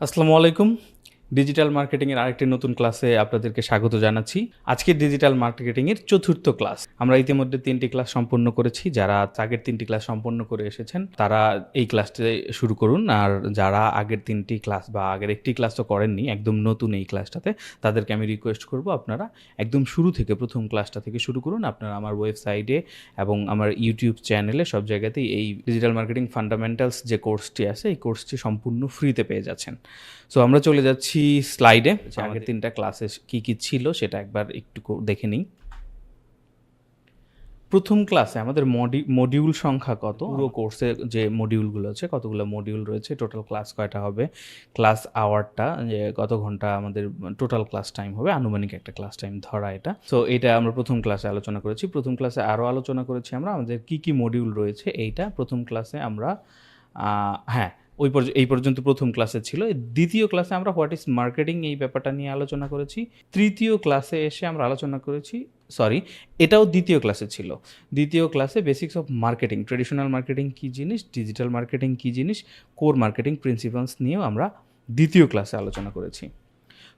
আসসালামু আলাইকুম। ডিজিটাল মার্কেটিংয়ের আরেকটি নতুন ক্লাসে আপনাদেরকে স্বাগত জানাচ্ছি। আজকে ডিজিটাল মার্কেটিংয়ের চতুর্থ ক্লাস। আমরা ইতিমধ্যে ৩টি ক্লাস সম্পন্ন করেছি। যারা আগের ৩টি ক্লাস সম্পন্ন করে এসেছেন, তারা এই ক্লাসটি শুরু করুন। আর যারা আগের ৩টি ক্লাস বা আগের একটি ক্লাসও করেননি, একদম নতুন এই ক্লাসটাতে, তাদেরকে আমি রিকোয়েস্ট করব আপনারা একদম শুরু থেকে প্রথম ক্লাসটা থেকে শুরু করুন। আপনারা আমার ওয়েবসাইটে এবং আমার ইউটিউব চ্যানেলে সব জায়গাতেই এই ডিজিটাল মার্কেটিং ফান্ডামেন্টালস যে কোর্সটি আছে, এই কোর্সটি সম্পূর্ণ ফ্রিতে পেয়ে যাচ্ছেন। সো আমরা চলে যাচ্ছি স্লাইডে। আগের ৩টা ক্লাসে কী ছিল সেটা একবার একটু দেখে নিই। প্রথম ক্লাসে আমাদের মডিউল সংখ্যা কত, পুরো কোর্সে যে মডিউলগুলো আছে কতগুলো মডিউল রয়েছে, টোটাল ক্লাস কয়টা হবে, ক্লাস আওয়ারটা যে কত ঘন্টা আমাদের টোটাল ক্লাস টাইম হবে, আনুমানিক একটা ক্লাস টাইম ধরা এটা। সো এটা আমরা প্রথম ক্লাসে আলোচনা করেছি। প্রথম ক্লাসে আরও আলোচনা করেছি আমরা আমাদের কী মডিউল রয়েছে এইটা প্রথম ক্লাসে আমরা হ্যাঁ এই পর্যন্ত প্রথম ক্লাসে ছিল। দ্বিতীয় ক্লাসে আমরা হোয়াট ইজ মার্কেটিং এই ব্যাপারটা নিয়ে আলোচনা করেছি। তৃতীয় ক্লাসে এসে আমরা আলোচনা করেছি, এটাও দ্বিতীয় ক্লাসে ছিল। দ্বিতীয় ক্লাসে basics of marketing, traditional marketing কী জিনিস, ডিজিটাল মার্কেটিং কী জিনিস, কোর মার্কেটিং প্রিন্সিপালস নিয়েও আমরা দ্বিতীয় ক্লাসে আলোচনা করেছি।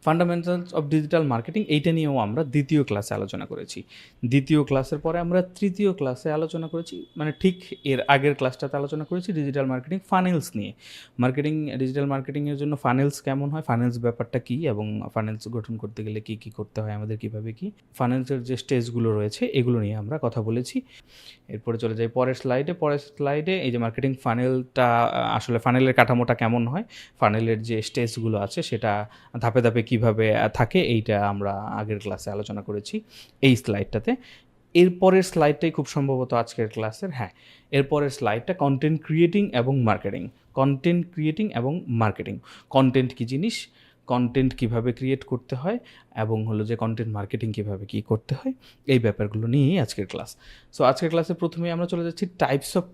ফান্ডামেন্টালস অফ ডিজিটাল মার্কেটিং এইটা নিয়েও আমরা দ্বিতীয় ক্লাসে আলোচনা করেছি। দ্বিতীয় ক্লাসের পরে আমরা তৃতীয় ক্লাসে আলোচনা করেছি, মানে ঠিক এর আগের ক্লাসটাতে আলোচনা করেছি ডিজিটাল মার্কেটিং ফানেলস নিয়ে। ডিজিটাল মার্কেটিংয়ের জন্য ফানেলস কেমন হয়, ফানেলস ব্যাপারটা কী, এবং ফানেলস গঠন করতে গেলে কী কী করতে হয় আমাদের, কীভাবে কী ফানেলসের যে স্টেজগুলো রয়েছে এগুলো নিয়ে আমরা কথা বলেছি। এরপরে চলে যাই পরের স্লাইডে এই যে মার্কেটিং ফানেলটা, আসলে ফানেলের কাঠামোটা কেমন হয়, ফানেলের যে স্টেজগুলো আছে সেটা ধাপে ধাপে কীভাবে থাকে, এইটা আমরা আগের ক্লাসে আলোচনা করেছি এই স্লাইডটাতে। এরপরের স্লাইডটাই খুব সম্ভবত আজকের ক্লাসের। এরপরের স্লাইডটা কন্টেন্ট ক্রিয়েটিং এবং মার্কেটিং। কন্টেন্ট কী জিনিস, কন্টেন্ট কীভাবে ক্রিয়েট করতে হয়, এবং হলো যে কন্টেন্ট মার্কেটিং কীভাবে কী করতে হয়, এই ব্যাপারগুলো নিয়েই আজকের ক্লাস। সো আজকের ক্লাসে প্রথমেই আমরা চলে যাচ্ছি টাইপস অফ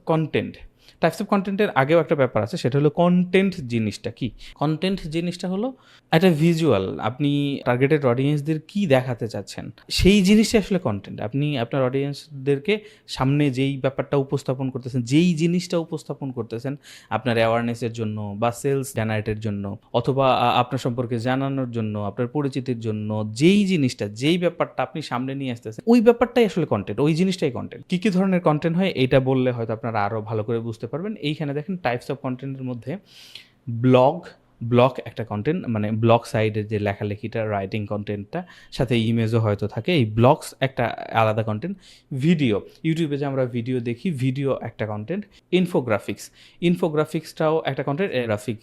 কন্টেন্টের আগেও একটা ব্যাপার আছে, সেটা হলো কন্টেন্ট জিনিসটা কি। কন্টেন্ট জিনিসটা হলো একটা ভিজুয়াল, আপনি টার্গেটেড অডিয়েন্সদের কি দেখাতে চাচ্ছেন সেই জিনিসটা আসলে কন্টেন্ট। আপনি আপনার অডিয়েন্সদেরকে সামনে যেই ব্যাপারটা উপস্থাপন করতেছেন, যেই জিনিসটা উপস্থাপন করতেছেন আপনার অ্যাওয়ারনেসের জন্য বা সেলস জেনারেটের জন্য, অথবা আপনার সম্পর্কে জানানোর জন্য, আপনার পরিচিতির জন্য, যেই ব্যাপারটা আপনি সামনে নিয়ে আসতেছেন, ওই ব্যাপারটাই আসলে কন্টেন্ট, ওই জিনিসটাই কন্টেন্ট। কী ধরনের কন্টেন্ট হয় এটা বললে হয়তো আপনারা আরও ভালো করে বুঝতে পারবেন। এইখানে দেখেন টাইপস অফ কন্টেন্টের মধ্যে ব্লগ একটা কন্টেন্ট, মানে ব্লগ সাইডের যে লেখালেখিটা, রাইটিং কন্টেন্টটা, সাথে ইমেজও হয়তো থাকে, এই ব্লগস একটা আলাদা কন্টেন্ট। ইউটিউবে যে আমরা ভিডিও দেখি, ভিডিও একটা কন্টেন্ট। ইনফোগ্রাফিক্সটাও একটা content, graphic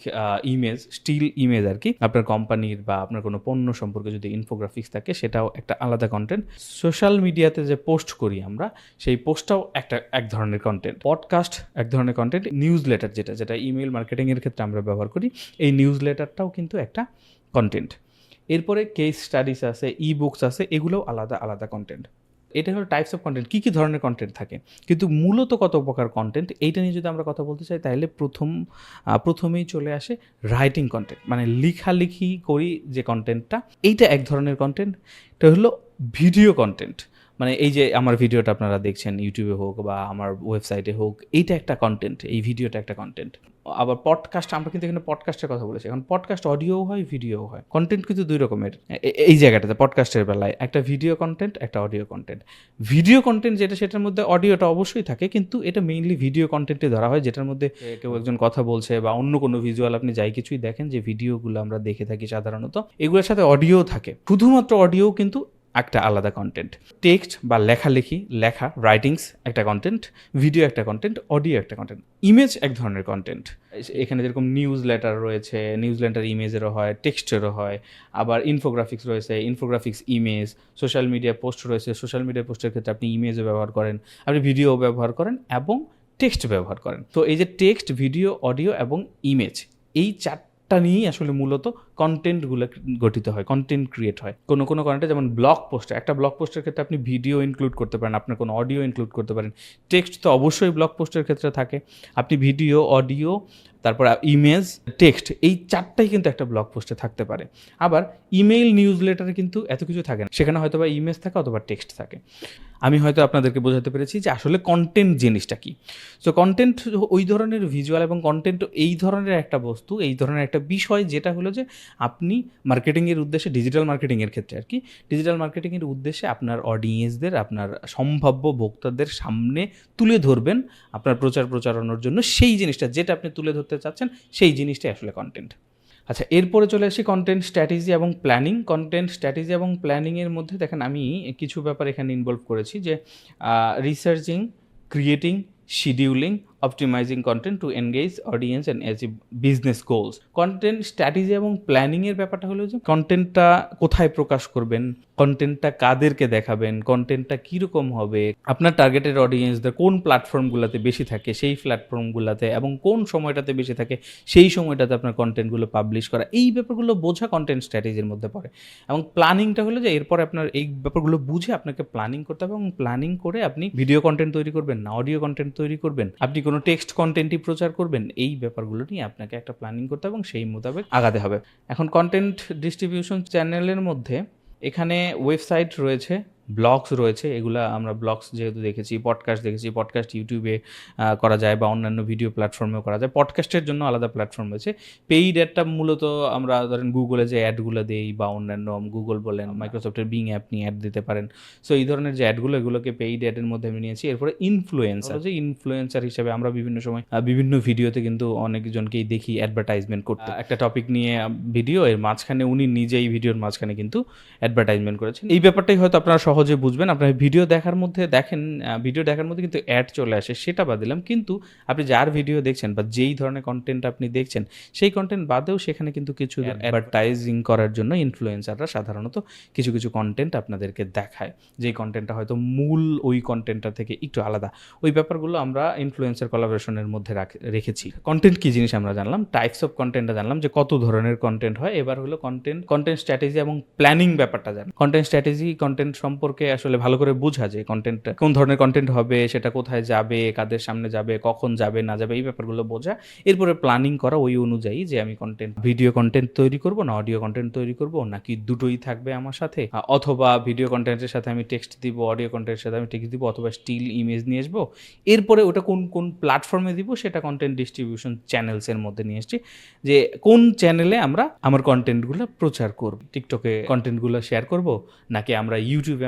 image, still image আর কি, আপনার কোম্পানির বা আপনার কোনো পণ্য সম্পর্কে যদি ইনফোগ্রাফিক্স থাকে সেটাও একটা আলাদা কন্টেন্ট। সোশ্যাল মিডিয়াতে যে পোস্ট করি আমরা, সেই পোস্টটাও এক ধরনের কন্টেন্ট। পডকাস্ট এক ধরনের কন্টেন্ট। নিউজ লেটার যেটা ইমেল মার্কেটিংয়ের ক্ষেত্রে আমরা ব্যবহার করি, এই নিউজ লেটারটাও কিন্তু একটা কন্টেন্ট। এরপরে কেস স্টাডিজ আছে, ই বুকস আছে, এগুলোও আলাদা আলাদা কন্টেন্ট। এটা হলো টাইপস অফ কন্টেন্ট, কী ধরনের কন্টেন্ট থাকে। কিন্তু মূলত কত প্রকার কন্টেন্ট, এইটা নিয়ে যদি আমরা কথা বলতে চাই তাহলে প্রথমেই চলে আসে রাইটিং কন্টেন্ট, মানে লেখালেখি করি যে কন্টেন্টটা, এইটা এক ধরনের কন্টেন্ট। এটা হলো ভিডিও কন্টেন্ট, মানে এই যে আমার ভিডিওটা আপনারা দেখছেন ইউটিউবে হোক বা আমার ওয়েবসাইটে হোক, এইটা একটা কন্টেন্ট, এই ভিডিওটা একটা কন্টেন্ট। আবার পডকাস্ট, আমরা কিন্তু এখানে পডকাস্টের কথা বলেছি, এখন পডকাস্ট অডিও হয়, ভিডিও হয়, কন্টেন্ট কিন্তু দুই রকমের এই জায়গাটাতে। পডকাস্টের বেলায় একটা ভিডিও কন্টেন্ট, একটা অডিও কন্টেন্ট। ভিডিও কন্টেন্ট যেটা, সেটার মধ্যে অডিওটা অবশ্যই থাকে, কিন্তু এটা মেইনলি ভিডিও কন্টেন্টে ধরা হয়, যেটার মধ্যে কেউ একজন কথা বলছে বা অন্য কোনো ভিজুয়াল, আপনি যাই কিছুই দেখেন, যে ভিডিওগুলো আমরা দেখে থাকি সাধারণত, এগুলোর সাথে অডিও থাকে। শুধুমাত্র অডিও কিন্তু একটা আলাদা কন্টেন্ট। টেক্সট বা লেখা রাইটিংস একটা কন্টেন্ট, ভিডিও একটা কন্টেন্ট, অডিও একটা কন্টেন্ট। ইমেজ এক ধরনের কন্টেন্ট। এখানে যেরকম নিউজ লেটার রয়েছে, নিউজ লেটার ইমেজেরও হয়, টেক্সটেরও হয়। আবার ইনফোগ্রাফিক্স রয়েছে, infographics image. Social media post রয়েছে, সোশ্যাল মিডিয়া পোস্টের ক্ষেত্রে আপনি ইমেজও ব্যবহার করেন, আপনি ভিডিও ব্যবহার করেন এবং টেক্সট ব্যবহার করেন। তো এই যে টেক্সট, ভিডিও, অডিও এবং ইমেজ, এই চারটা নিয়েই আসলে মূলত কন্টেন্টগুলো গঠিত হয়, কন্টেন্ট ক্রিয়েট হয়। কোনো কন্টেন্ট যেমন ব্লগ পোস্ট, একটা ব্লগ পোস্টের ক্ষেত্রে আপনি ভিডিও ইনক্লুড করতে পারেন, আপনার কোনো অডিও ইনক্লুড করতে পারেন, টেক্সট তো অবশ্যই ব্লগ পোস্টের ক্ষেত্রে থাকে, আপনি ভিডিও, অডিও, তারপর ইমেজ, টেক্সট, এই 4টাই কিন্তু একটা ব্লগ পোস্টে থাকতে পারে। আবার ইমেইল নিউজ লেটারে কিন্তু এত কিছু থাকে না, সেখানে হয়তো বা ইমেজ থাকে অথবা টেক্সট থাকে। আমি হয়তো আপনাদেরকে বোঝাতে পেরেছি যে আসলে কন্টেন্ট জিনিসটা কি। সো কন্টেন্ট ওই ধরনের ভিজুয়াল এবং কন্টেন্ট এই ধরনের একটা বস্তু, এই ধরনের একটা বিষয়, যেটা হলো যে আপনি মার্কেটিংয়ের উদ্দেশ্যে, ডিজিটাল মার্কেটিংয়ের ক্ষেত্রে আর কি, ডিজিটাল মার্কেটিংয়ের উদ্দেশ্যে আপনার অডিয়েন্সদের, আপনার সম্ভাব্য ভোক্তাদের সামনে তুলে ধরবেন আপনার প্রচারণার জন্য। সেই জিনিসটা যেটা আপনি তুলে ধরতে চাচ্ছেন, সেই জিনিসটাই আসলে কন্টেন্ট। আচ্ছা, এরপরে চলে আসি কন্টেন্ট স্ট্র্যাটেজি এবং প্ল্যানিং। কন্টেন্ট স্ট্র্যাটেজি এবং প্ল্যানিংয়ের মধ্যে দেখেন আমি কিছু ব্যাপার এখানে ইনভলভ করেছি, যে researching, creating, scheduling, optimising content two engage audience and achieve business goals. Content strategy এবং প্ল্যানিংয়ের ব্যাপারটা হলো যে কন্টেন্টটা কোথায় প্রকাশ করবেন, কন্টেন্টটা কাদেরকে দেখাবেন, কন্টেন্টটা কীরকম হবে, আপনার টার্গেটেড অডিয়েন্সদের কোন প্ল্যাটফর্মগুলোতে বেশি থাকে সেই প্ল্যাটফর্মগুলোতে, এবং কোন সময়টাতে বেশি থাকে সেই সময়টাতে আপনার কন্টেন্টগুলো পাবলিশ করা, এই ব্যাপারগুলো বোঝা কন্টেন্ট স্ট্র্যাটেজির মধ্যে পড়ে। এবং প্ল্যানিংটা হলো যে এরপরে আপনার এই ব্যাপারগুলো বুঝে আপনাকে প্ল্যানিং করতে হবে, এবং প্ল্যানিং করে আপনি ভিডিও কন্টেন্ট তৈরি করবেন না অডিও কন্টেন্ট তৈরি করবেন, আপনি কোনো টেক্সট কন্টেন্টই প্রচার করবেন, এই ব্যাপারগুলো নিয়ে আপনাকে একটা প্ল্যানিং করতে হবে এবং সেই মোতাবেক আগাতে হবে। এখন কন্টেন্ট ডিস্ট্রিবিউশন চ্যানেলের মধ্যে এখানে ওয়েবসাইট রয়েছে, ব্লগস রয়েছে, এগুলা আমরা ব্লগস যেহেতু দেখেছি, পডকাস্ট দেখেছি, পডকাস্ট ইউটিউবে করা যায় বা অন্যান্য ভিডিও প্ল্যাটফর্মেও করা যায়। পডকাস্টের জন্য আলাদা প্ল্যাটফর্ম রয়েছে। পেইড অ্যাডটা মূলত আমরা ধরেন গুগলে যে অ্যাডগুলো দেই, বা অন্যান্য গুগল বলেন, মাইক্রোসফটের বিং অ্যাপ নিয়ে অ্যাড দিতে পারেন। সো এই ধরনের যে অ্যাডগুলো, এগুলোকে পেইড অ্যাডের মধ্যে আমি নিয়েছি। এরপরে ইনফ্লুয়েন্সার, যে ইনফ্লুয়েন্সার হিসেবে আমরা বিভিন্ন সময় বিভিন্ন ভিডিওতে কিন্তু অনেকজনকেই দেখি অ্যাডভার্টাইজমেন্ট করতে। একটা টপিক নিয়ে ভিডিও, এর মাঝখানে উনি নিজেই ভিডিওর মাঝখানে কিন্তু অ্যাডভার্টাইজমেন্ট করেছেন। এই ব্যাপারটাই হয়তো আপনারা সহজে বুঝবেন। আপনার ভিডিও দেখার মধ্যে ভিডিও দেখার মধ্যে কিন্তু অ্যাড চলে আসে, সেটা বাদ দিলাম, কিন্তু আপনি যার ভিডিও দেখছেন বা যেই ধরনের কন্টেন্ট আপনি দেখছেন, সেই কন্টেন্ট বাদেও সেখানে কিন্তু কিছু অ্যাডভার্টাইজিং করার জন্য ইনফ্লুয়েন্সাররা সাধারণত কিছু কন্টেন্ট আপনাদেরকে দেখায়, যেই কন্টেন্টটা হয়তো মূল ওই কন্টেন্টটা থেকে একটু আলাদা। ওই ব্যাপারগুলো আমরা ইনফ্লুয়েন্সার কোলাবোরেশনের মধ্যে রেখেছি। কন্টেন্ট কি জিনিস আমরা জানলাম, টাইপস অফ কন্টেন্টটা জানলাম, যে কত ধরনের কন্টেন্ট হয়। এবার হলো কন্টেন্ট স্ট্র্যাটেজি এবং প্ল্যানিং ব্যাপারটা জান। কন্টেন্ট স্ট্র্যাটেজি, কন্টেন্ট সম্পর্কে আসলে ভালো করে বোঝা, যে কন্টেন্ট কোন ধরনের কন্টেন্ট হবে, সেটা কোথায় যাবে, কাদের সামনে যাবে, কখন যাবে না যাবে, এই ব্যাপারগুলো বোঝা। এরপরে প্ল্যানিং করা ওই অনুযায়ী, যে আমি ভিডিও কন্টেন্ট তৈরি করব না অডিও কন্টেন্ট তৈরি করব, নাকি দুটোই থাকবে আমার সাথে, অথবা ভিডিও কন্টেন্টের সাথে আমি টেক্সট দিব, অডিও কন্টেন্টের সাথে আমি টেক্সট দিব, অথবা স্টিল ইমেজ নিয়ে আসবো। এরপরে ওটা কোন প্ল্যাটফর্মে দিব, সেটা কন্টেন্ট ডিস্ট্রিবিউশন চ্যানেলসের মধ্যে নিয়ে এসছি, যে কোন চ্যানেলে আমরা আমার কন্টেন্টগুলো প্রচার করব। টিকটকে কন্টেন্টগুলো শেয়ার করব, নাকি আমরা ইউটিউবে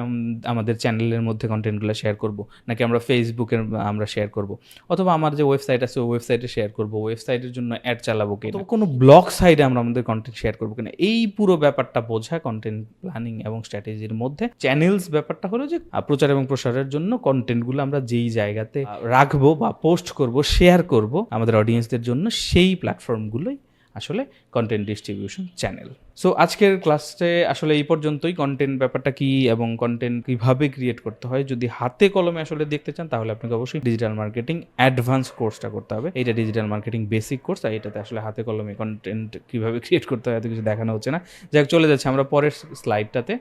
আমাদের চ্যানেলের মধ্যে কন্টেন্টগুলো শেয়ার করব, নাকি আমরা ফেসবুকে আমরা শেয়ার করব, অথবা আমার যে ওয়েবসাইট আছে ওই ওয়েবসাইটে শেয়ার করব, ওয়েবসাইটের জন্য অ্যাড চালাবো কিনা, কোনো ব্লগ সাইটে আমরা আমাদের কন্টেন্ট শেয়ার করবো কিনা, এই পুরো ব্যাপারটা বোঝা কন্টেন্ট প্ল্যানিং এবং স্ট্র্যাটেজির মধ্যে। চ্যানেলস ব্যাপারটা হলো যে প্রচার এবং প্রসারের জন্য কন্টেন্টগুলো আমরা যেই জায়গাতে রাখবো বা পোস্ট করব, শেয়ার করব আমাদের অডিয়েন্সদের জন্য, সেই প্ল্যাটফর্মগুলোই আসলে কন্টেন্ট ডিস্ট্রিবিউশন চ্যানেল। সো আজকের ক্লাসে আসলে এই পর্যন্তই। কন্টেন্ট ব্যাপারটা কি এবং কন্টেন্ট কীভাবে ক্রিয়েট করতে হয় যদি হাতে কলমে আসলে দেখতে চান, তাহলে আপনাকে অবশ্যই ডিজিটাল মার্কেটিং অ্যাডভান্স কোর্সটা করতে হবে। এইটা ডিজিটাল মার্কেটিং বেসিক কোর্স, আর এটাতে আসলে হাতে কলমে কন্টেন্ট কীভাবে ক্রিয়েট করতে হয় এত কিছু দেখানো হচ্ছে না। যাই হোক, চলে যাচ্ছে আমরা পরের স্লাইডটাতে।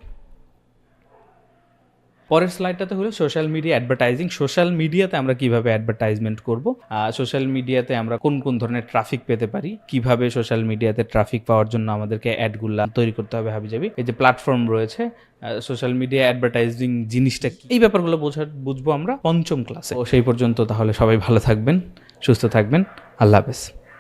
পরের স্লাইডটাতে হলো সোশ্যাল মিডিয়া অ্যাডভার্টাইজিং। সোশ্যাল মিডিয়াতে আমরা কিভাবে অ্যাডভার্টাইজমেন্ট করব, সোশ্যাল মিডিয়াতে আমরা কোন ধরনের ট্রাফিক পেতে পারি, কিভাবে সোশ্যাল মিডিয়াতে ট্রাফিক পাওয়ার জন্য আমাদেরকে অ্যাডগুলা তৈরি করতে হবে হাবিজাবি, এই যে প্ল্যাটফর্ম রয়েছে সোশ্যাল মিডিয়া অ্যাডভার্টাইজিং জিনিসটা কি, এই ব্যাপারগুলো বুঝবো আমরা পঞ্চম ক্লাসে। সেই পর্যন্ত তাহলে সবাই ভালো থাকবেন, সুস্থ থাকবেন, আল্লাহ হাফেজ।